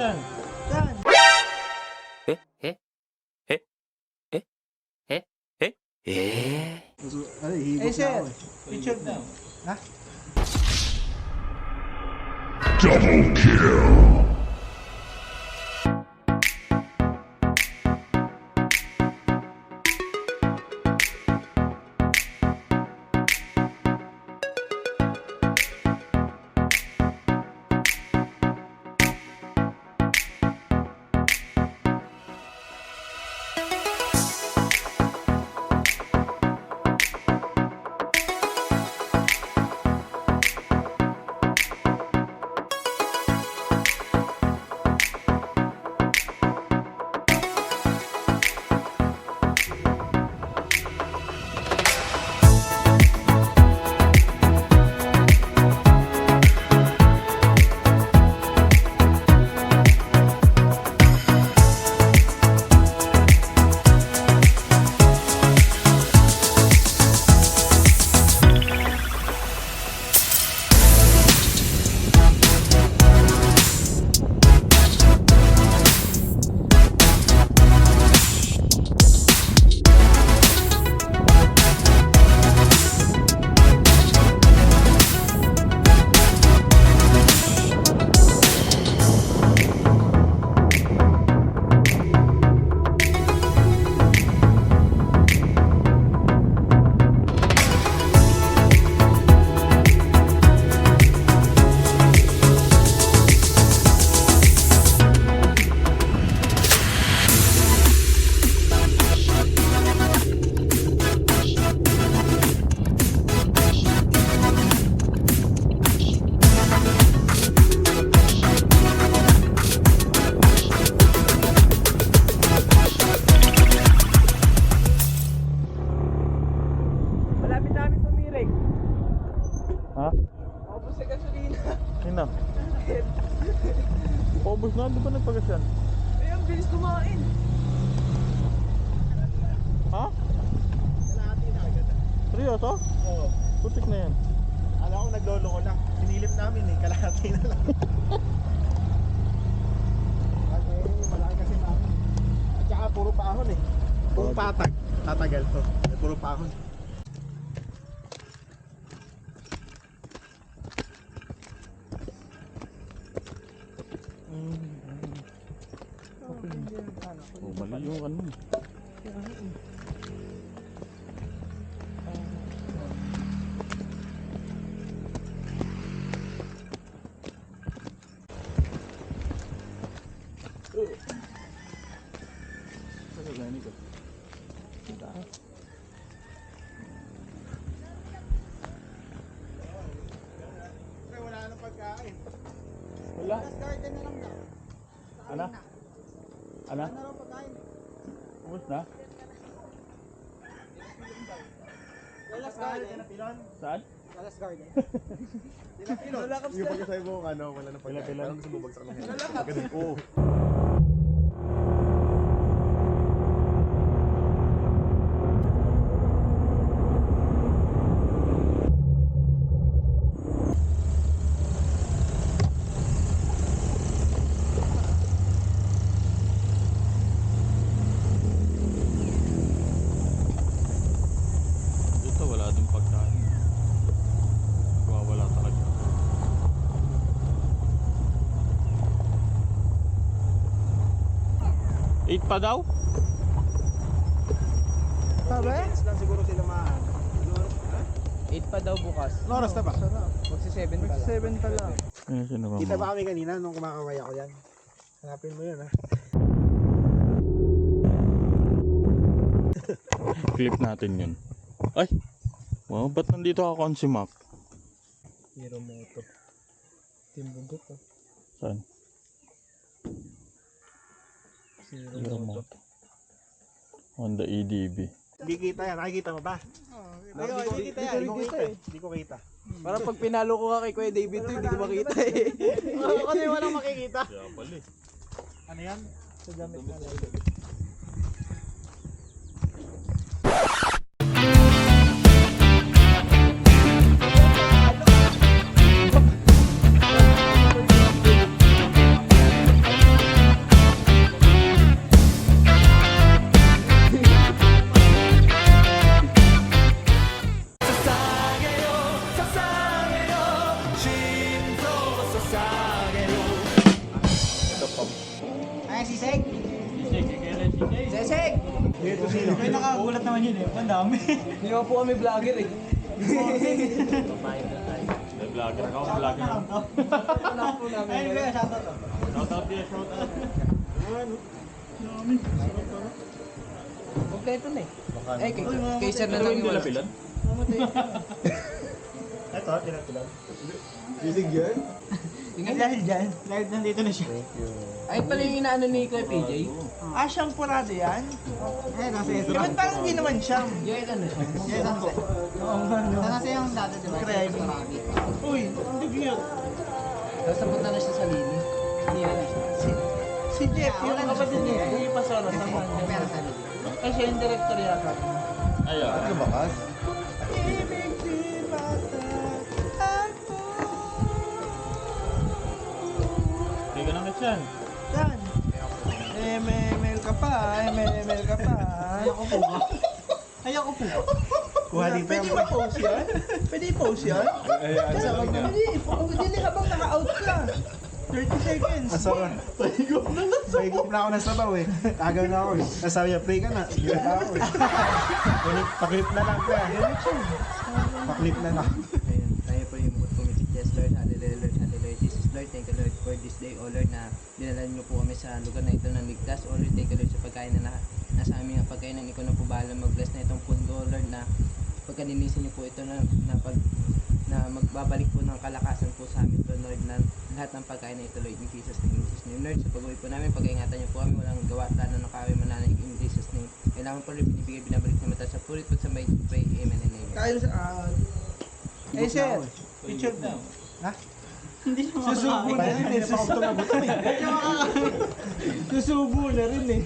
Saan? Saan? Eh? Eh? Eh? Eh? Eh? Eh? Eh? Ay, higop sir. na ako eh. Picture na. Ha? Double kill. Malapit namin tumirik. Ha? Ubus sa gasolina. Sino? Paubos na, di ba nagpagas yan? Ayun, bilis kumain. Ha? Kalahati na agad. Seryoso? Oo. Putik na yan. Alam ko naglolo ko lang. Sinilip namin eh. Kalahati na lang. Kasi malaki kasi namin. At saka puro paahon eh. Kung patag, tatagal to. May puro paahon. Oh, mali yung ano. Pre, wala nang pagkain. Wala. Last garden na lang daw. Ano? Ano? Ano raw pagkain? Ubus na? Last garden. Pilon? Saan? Last garden. Pilon. Yung pagkasabi mo, ano, wala nang pagkain. Pilon. Parang gusto mo bagsak ng head. Ganun. Oo. Dito wala din pagkain. Wala talaga. Eight pa daw? Sabi? Weekends lang siguro sila maahan. 8 pa daw bukas. Ano oras na ba? Magsi 7 pa lang. 7 pa lang. Ayun, sino ba Kita mo? ba kami kanina nung kumakamay ako yan? Hanapin mo yun ha. Clip natin yun. Ay! Wow, ba't nandito ako on si Mac? Hero moto. Timbugok oh. Saan? Hero Hero moto. Moto. Honda EDB. Hindi kita yan. Nakikita mo ba? Hindi kita yan. Hindi ko kita eh. Hindi ko kita. Parang pag pinalo ko nga kay Kuya David to, hindi ko makita eh. Ako na yung walang makikita. Kaya pala eh. Ano yan? Sa damit na lang. Nagulat naman yun eh. Ang dami. Hindi naman po kami vlogger eh. May vlogger ako, vlogger ako. Ano po namin Ayun kayo? kaya, shoutout. Shoutout din, shoutout. Kompleto na eh. Kay sir na lang yung wala. Ito, tinatilan. Bisig yan? Dahil dyan, dahil nandito na siya. Ay pala yung inaano ni Kuya PJ. Ah, siyang purado yan? Eh, nasa ito. Ba't parang hindi naman siyam? Yung ano siya. Yes, ang se. Oo nga, no? Kasi yung dati, di ba? Craig. Uy, hindi cute. Tapos napunta na siya sa lini. Hindi na siya. Si Jeff, yung kapatid niya, yung ipasara sa kanya. Pero sa loob. Ay, siya yung director yata. Ayun. Ibig di bata ako. Hindi ka nakit yan. Yan. MML ka pa, MML ka pa. Ayoko po ba? Ayoko po. Pwede ba post yan? Pwede i-post yan? Hindi habang naka-out ka. 30 seconds. Asara. Paigop na ako ng sabaw eh. Agaw na ako eh. Nasabi niya, pray ka na. Hindi na ako eh. Paklip na lang ka. Paklip na lang. Ayun, tayo po yung mood committee. Yes, Lord. Hallelujah, Lord. Hallelujah. Jesus, Lord. Thank you, Lord, for this day. O Lord, na dinala niyo po kami sa lugar na ito ng ligtas. O Lord, thank you, Lord, sa pagkain na nasa aming pagkain ng ikaw na po bahala mag-bless na itong pundo, Lord, na pagkaninisin niyo po ito na magbabalik po ng kalakasan po sa amin to, Lord, na lahat ng pagkain na ito, Lord, in Jesus' name, in Jesus' name, Lord, sa pag-uwi po namin, pag-ingatan niyo po kami, walang gawa, tano na kami mananaig, in Jesus' name. Kailangan po rin binibigay, binabalik na mata sa purit po sa may pray, amen and amen. Kain sa Eh, sir. Picture na. Ha? Hindi na makakain. Susubo na rin eh. Susubo na rin eh.